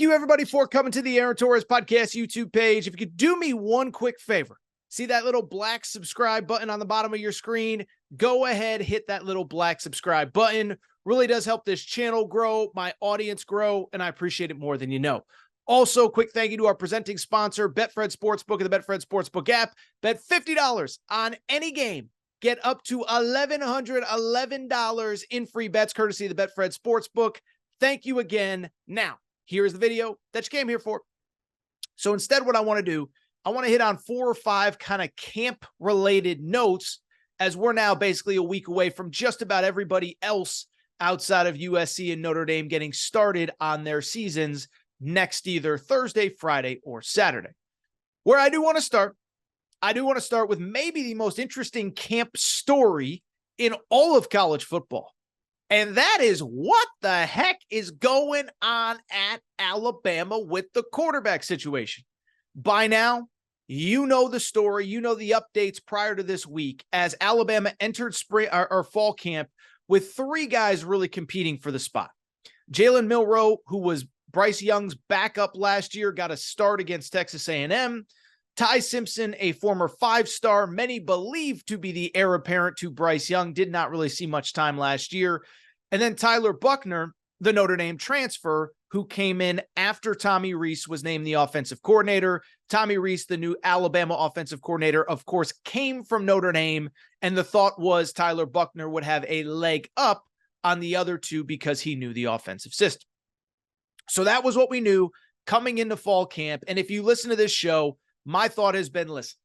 You everybody for coming to the Aaron Torres Podcast YouTube page. If you could do me one quick favor, see that little black subscribe button on the bottom of your screen? Go ahead, hit that little black subscribe button. Really does help this channel grow, my audience grow, and I appreciate it more than you know. Also, quick thank you to our presenting sponsor, Betfred Sportsbook and the Betfred Sportsbook app. Bet $50 on any game. Get up to $1,111 in free bets courtesy of the Betfred Sportsbook. Thank you again. Now, here's the video that you came here for. So instead, what I want to do, I want to hit on 4 or 5 kind of camp-related notes, as we're now basically a week away from just about everybody else outside of USC and Notre Dame getting started on their seasons next either Thursday, Friday, or Saturday. Where I do want to start with maybe the most interesting camp story in all of college football. And that is what the heck is going on at Alabama with the quarterback situation. By now, you know the story, you know the updates prior to this week as Alabama entered spring or fall camp with 3 guys really competing for the spot. Jalen Milroe, who was Bryce Young's backup last year, got a start against Texas A&M. Ty Simpson, a former 5-star, many believe to be the heir apparent to Bryce Young, did not really see much time last year. And then Tyler Buchner, the Notre Dame transfer, who came in after Tommy Rees was named the offensive coordinator. Tommy Rees, the new Alabama offensive coordinator, of course, came from Notre Dame. And the thought was Tyler Buchner would have a leg up on the other 2 because he knew the offensive system. So that was what we knew coming into fall camp. And if you listen to this show, my thought has been, listen,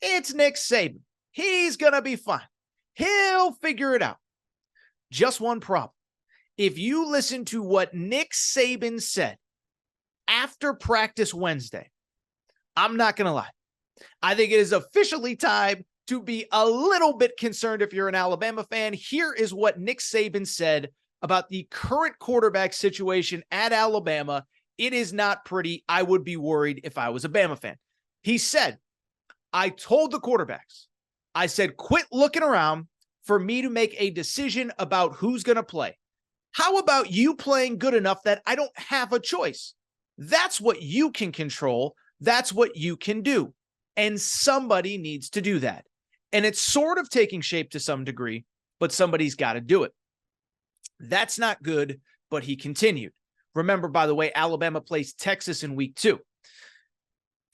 it's Nick Saban. He's going to be fine. He'll figure it out. Just one problem. If you listen to what Nick Saban said after practice Wednesday, I'm not going to lie. I think it is officially time to be a little bit concerned if you're an Alabama fan. Here is what Nick Saban said about the current quarterback situation at Alabama. It is not pretty. I would be worried if I was a Bama fan. He said, I told the quarterbacks, I said, quit looking around for me to make a decision about who's going to play. How about you playing good enough that I don't have a choice? That's what you can control. That's what you can do. And somebody needs to do that. And it's sort of taking shape to some degree, but somebody's got to do it. That's not good, but he continued. Remember, by the way, Alabama plays Texas in week 2.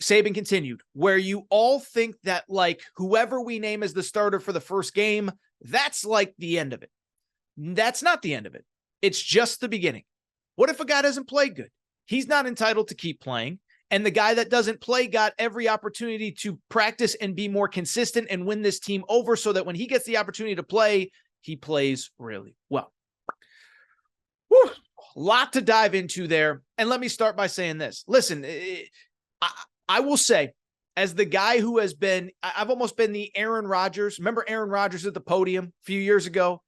Saban continued, where you all think that like whoever we name as the starter for the first game, that's like the end of it. That's not the end of it. It's just the beginning. What if a guy doesn't play good? He's not entitled to keep playing. And the guy that doesn't play got every opportunity to practice and be more consistent and win this team over so that when he gets the opportunity to play, he plays really well. Whew, lot to dive into there. And let me start by saying this. Listen, I will say, as the guy who has been, I've almost been the Aaron Rodgers. Remember Aaron Rodgers at the podium a few years ago?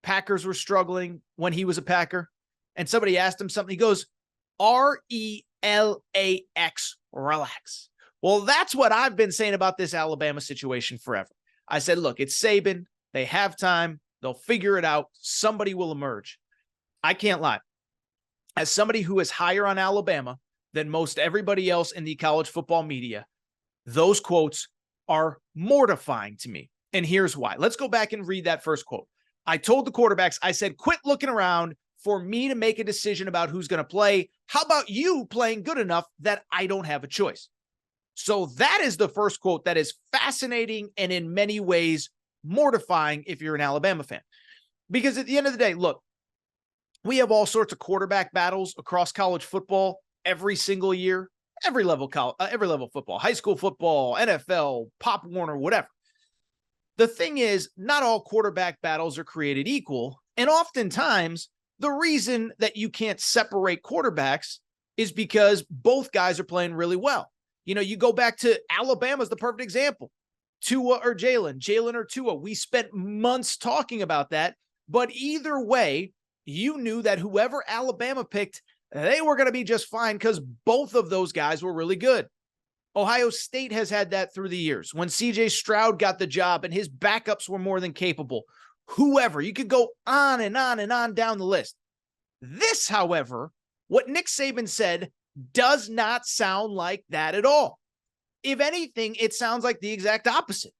Packers were struggling when he was a Packer. And somebody asked him something. He goes, RELAX, relax. Well, that's what I've been saying about this Alabama situation forever. I said, look, it's Saban. They have time. They'll figure it out. Somebody will emerge. I can't lie. As somebody who is higher on Alabama than most everybody else in the college football media, those quotes are mortifying to me. And here's why. Let's go back and read that first quote. I told the quarterbacks, I said, quit looking around for me to make a decision about who's going to play. How about you playing good enough that I don't have a choice? So that is the first quote that is fascinating and in many ways mortifying if you're an Alabama fan. Because at the end of the day, look, we have all sorts of quarterback battles across college football every single year, every level football, high school football, NFL, Pop Warner, whatever. The thing is, not all quarterback battles are created equal. And oftentimes, the reason that you can't separate quarterbacks is because both guys are playing really well. You know, you go back to Alabama's the perfect example. Tua or Jalen or Tua. We spent months talking about that. But either way, you knew that whoever Alabama picked, they were going to be just fine because both of those guys were really good. Ohio State has had that through the years. When C.J. Stroud got the job and his backups were more than capable, whoever, you could go on and on and on down the list. This, however, what Nick Saban said Does not sound like that at all. If anything, it sounds like the exact opposite,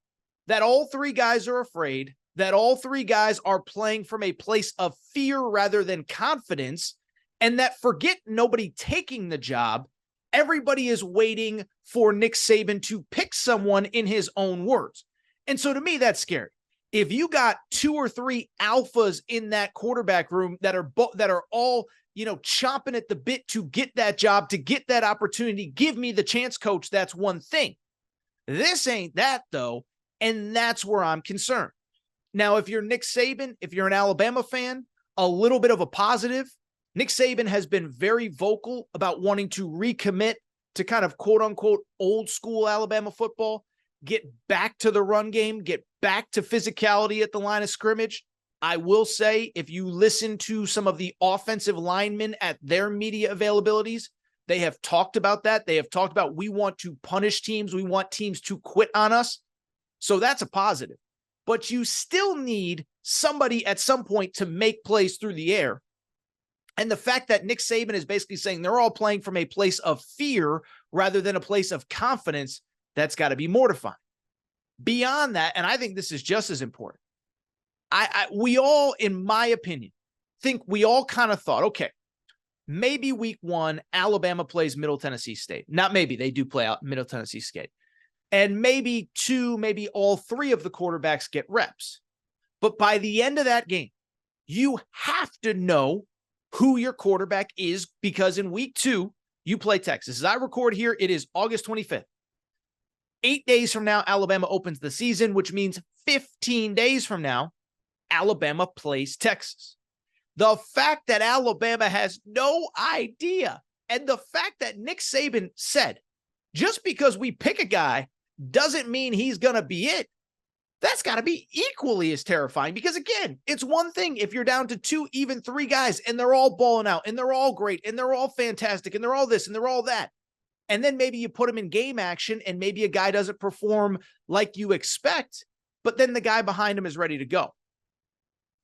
that all three guys are afraid, that all three guys are playing from a place of fear rather than confidence, and that forget nobody taking the job. Everybody is waiting for Nick Saban to pick someone in his own words. And so to me, that's scary. If you got 2 or 3 alphas in that quarterback room that are all, chomping at the bit to get that job, to get that opportunity, give me the chance, coach, that's one thing. This ain't that, though, and that's where I'm concerned. Now, if you're Nick Saban, if you're an Alabama fan, a little bit of a positive. Nick Saban has been very vocal about wanting to recommit to kind of quote-unquote old school Alabama football, get back to the run game, get back to physicality at the line of scrimmage. I will say, if you listen to some of the offensive linemen at their media availabilities, they have talked about that. They have talked about, we want to punish teams. We want teams to quit on us. So that's a positive. But you still need somebody at some point to make plays through the air. And the fact that Nick Saban is basically saying they're all playing from a place of fear rather than a place of confidence, that's got to be mortifying. Beyond that, and I think this is just as important, we all, in my opinion, think we all kind of thought, okay, maybe week 1, Alabama plays Middle Tennessee State. Not maybe, they do play out Middle Tennessee State. And maybe 2, maybe all 3 of the quarterbacks get reps. But by the end of that game, you have to know who your quarterback is, because in week 2, you play Texas. As I record here, it is August 25th. 8 days from now, Alabama opens the season, which means 15 days from now, Alabama plays Texas. The fact that Alabama has no idea, and the fact that Nick Saban said, just because we pick a guy doesn't mean he's going to be it, that's got to be equally as terrifying. Because again, it's one thing if you're down to 2, even 3 guys, and they're all balling out, and they're all great, and they're all fantastic, and they're all this, and they're all that. And then maybe you put them in game action, and maybe a guy doesn't perform like you expect, but then the guy behind him is ready to go.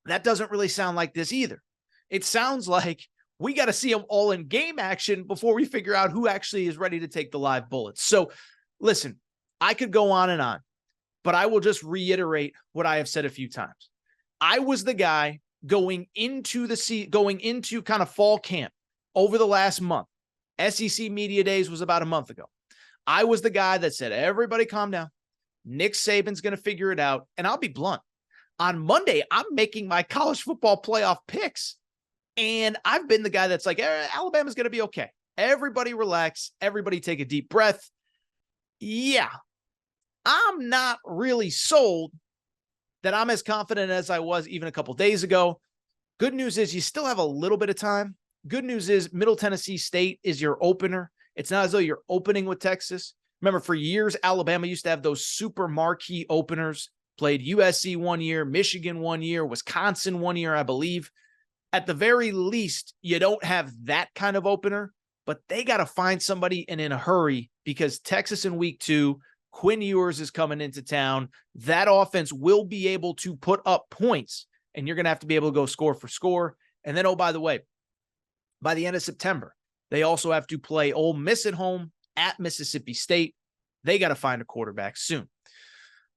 That doesn't really sound like this either. It sounds like we got to see them all in game action before we figure out who actually is ready to take the live bullets. So listen, I could go on, but I will just reiterate what I have said a few times. I was the guy going into kind of fall camp over the last month. SEC Media Days was about a month ago. I was the guy that said, everybody calm down. Nick Saban's going to figure it out. And I'll be blunt. On Monday, I'm making my college football playoff picks. And I've been the guy that's like, Alabama's going to be okay. Everybody relax. Everybody take a deep breath. Yeah, I'm not really sold that I'm as confident as I was even a couple days ago. Good news is you still have a little bit of time. Good news is Middle Tennessee State is your opener. It's not as though you're opening with Texas. Remember, for years, Alabama used to have those super marquee openers. Played USC one year, Michigan one year, Wisconsin one year, I believe. At the very least, you don't have that kind of opener, but they got to find somebody and in a hurry, because Texas in week 2, Quinn Ewers is coming into town. That offense will be able to put up points, and you're going to have to be able to go score for score. And then, oh, by the way, by the end of September, they also have to play Ole Miss at home, at Mississippi State. They got to find a quarterback soon.